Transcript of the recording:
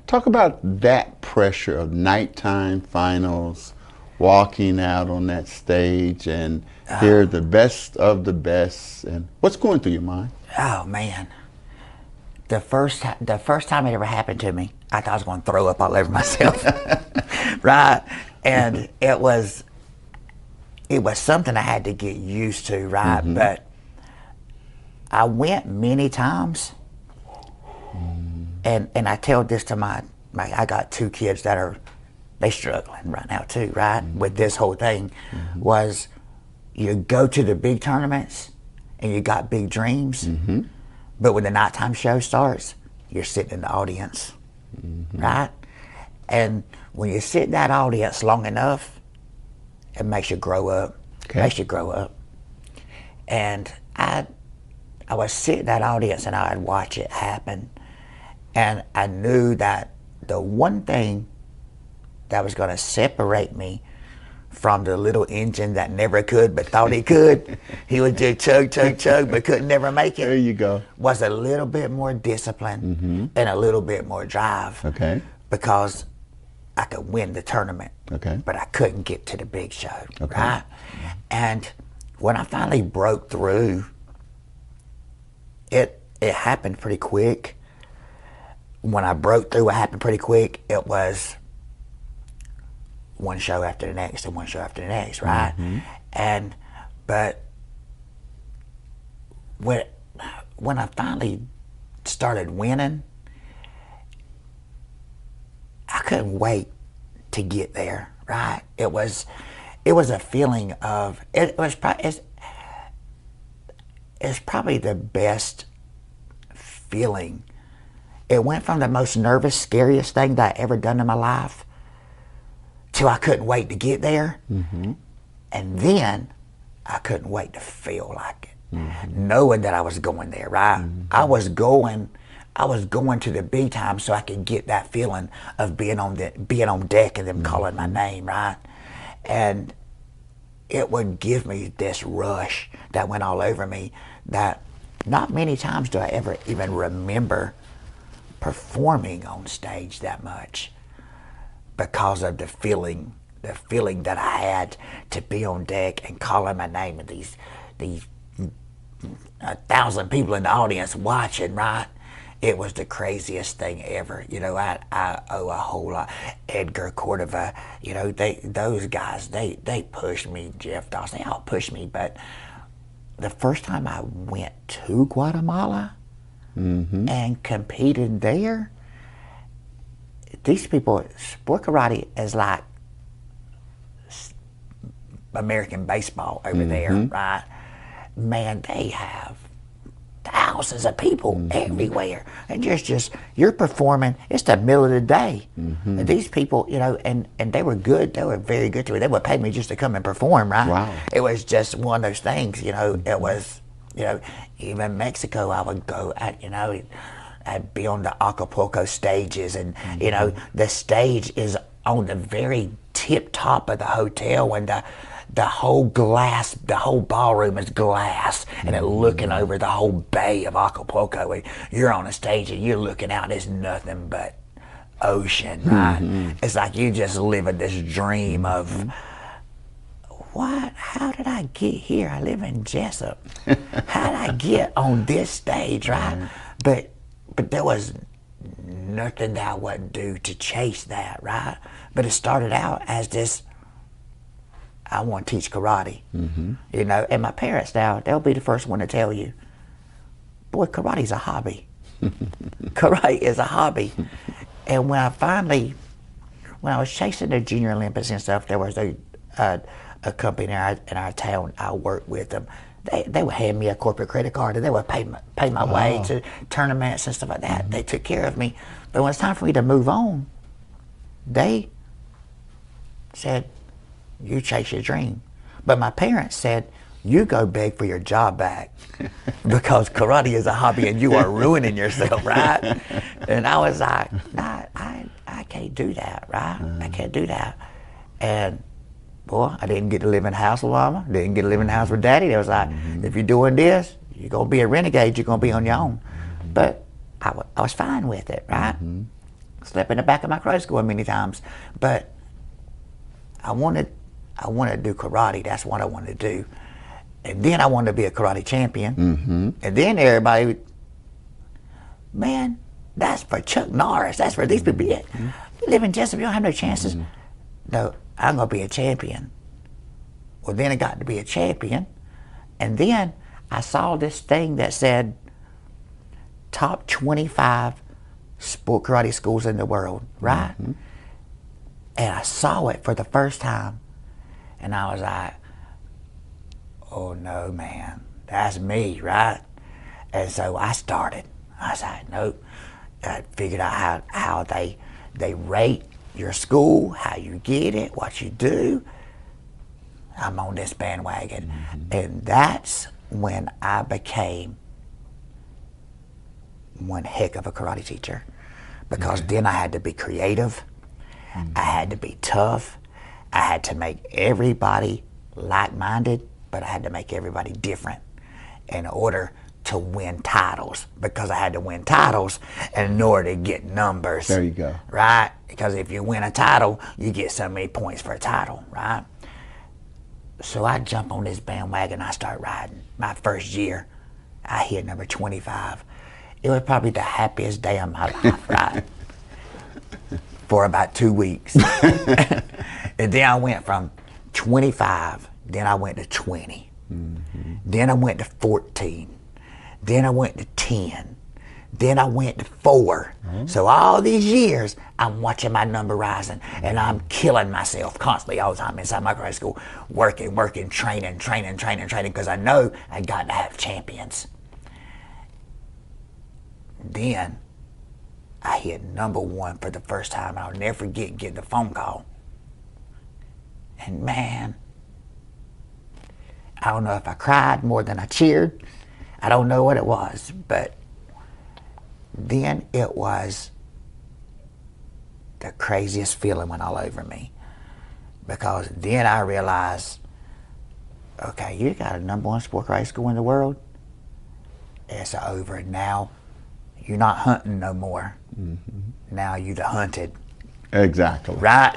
Talk about that pressure of nighttime finals, walking out on that stage and hear the best of the best. And what's going through your mind? Oh man, the first time it ever happened to me, I thought I was going to throw up all over myself, right? And it was something I had to get used to, right? But I went many times, and I tell this to my I got two kids that are they struggling right now too, right? With this whole thing, was you go to the big tournaments and you got big dreams, but when the nighttime show starts, you're sitting in the audience, right? And when you sit in that audience long enough, it makes you grow up. Okay. Makes you grow up. And I would sit in that audience and I'd watch it happen. And I knew that the one thing that was going to separate me from the little engine that never could but thought he could, he would just chug, chug, chug, but couldn't never make it. There you go. Was a little bit more discipline and a little bit more drive. Okay. Because I could win the tournament, Okay. but I couldn't get to the big show, Okay. right? And when I finally broke through, it happened pretty quick. When I broke through, it happened pretty quick. It was one show after the next and one show after the next, right? But when I finally started winning, I couldn't wait to get there, right? It was a feeling of it's probably the best feeling. It went from the most nervous, scariest thing that I ever done in my life till I couldn't wait to get there. And then I couldn't wait to feel like it. Knowing that I was going there, right? I was going to the big time so I could get that feeling of being on deck and them calling my name, right? And it would give me this rush that went all over me that not many times do I ever even remember performing on stage that much, because of the feeling that I had to be on deck and calling my name, and these 1,000 people in the audience watching, right? It was the craziest thing ever. You know, I owe a whole lot. Edgar Cordova, you know, those guys, they pushed me. Jeff Dawson, they all pushed me. But the first time I went to Guatemala and competed there, these people, sport karate is like American baseball over there, right? Man, they have thousands of people everywhere, and just you're performing. It's the middle of the day, and these people, you know, and they were good. They were very good to me. They would pay me just to come and perform, right? Wow. It was just one of those things, you know. It was, you know, even Mexico, I would go at, you know, I'd be on the Acapulco stages, and you know, the stage is on the very tip top of the hotel, and the whole ballroom is glass, and it's looking over the whole bay of Acapulco. And you're on a stage and you're looking out, there's nothing but ocean, right? It's like you just living this dream of, what? How did I get here? I live in Jessup. How did I get on this stage, right? But there was nothing that I wouldn't do to chase that, right? But it started out as this, I want to teach karate, you know. And my parents now, they'll be the first one to tell you, boy, karate's a hobby. Karate is a hobby. And when I was chasing the Junior Olympics and stuff, there was a company in our town. I worked with them. They would hand me a corporate credit card, and they would pay my way to tournaments and stuff like that. They took care of me. But when it's time for me to move on, they said, you chase your dream. But my parents said, you go beg for your job back, because karate is a hobby and you are ruining yourself, right? And I was like, nah, I can't do that, right? I can't do that. And boy, I didn't get to live in the house with mama, didn't get to live in the house with daddy. They was like, if you're doing this, you're gonna be a renegade, you're gonna be on your own. But I was fine with it, right? slept in the back of my karate school many times. But I wanted to do karate. That's what I wanted to do. And then I wanted to be a karate champion. Mm-hmm. And then everybody, man, that's for Chuck Norris. That's for these people. Yeah. You live in Jessup, you don't have no chances. No, I'm going to be a champion. Well, then I got to be a champion. And then I saw this thing that said top 25 sport karate schools in the world, right? Mm-hmm. And I saw it for the first time. And I was like, oh no, man, that's me, right? And so I started. I was like, nope. I figured out how they rate your school, how you get it, what you do. I'm on this bandwagon. And that's when I became one heck of a karate teacher. Because then I had to be creative. I had to be tough. I had to make everybody like-minded, but I had to make everybody different in order to win titles, because I had to win titles in order to get numbers. There you go. Right? Because if you win a title, you get so many points for a title, right? So I jump on this bandwagon, I start riding. My first year, I hit number 25. It was probably the happiest day of my life, right? For about 2 weeks. And then I went from 25, then I went to 20. Then I went to 14. Then I went to 10. Then I went to 4. So all these years, I'm watching my number rising, and I'm killing myself constantly all the time inside my grade school, working, training, because I know I got to have champions. Then I hit number 1 for the first time. I'll never forget getting the phone call. And man, I don't know if I cried more than I cheered. I don't know what it was, but then it was the craziest feeling went all over me. Because then I realized, okay, you got a number 1 sport karate school in the world. It's over now. You're not hunting no more. Now you the hunted. Exactly. Right?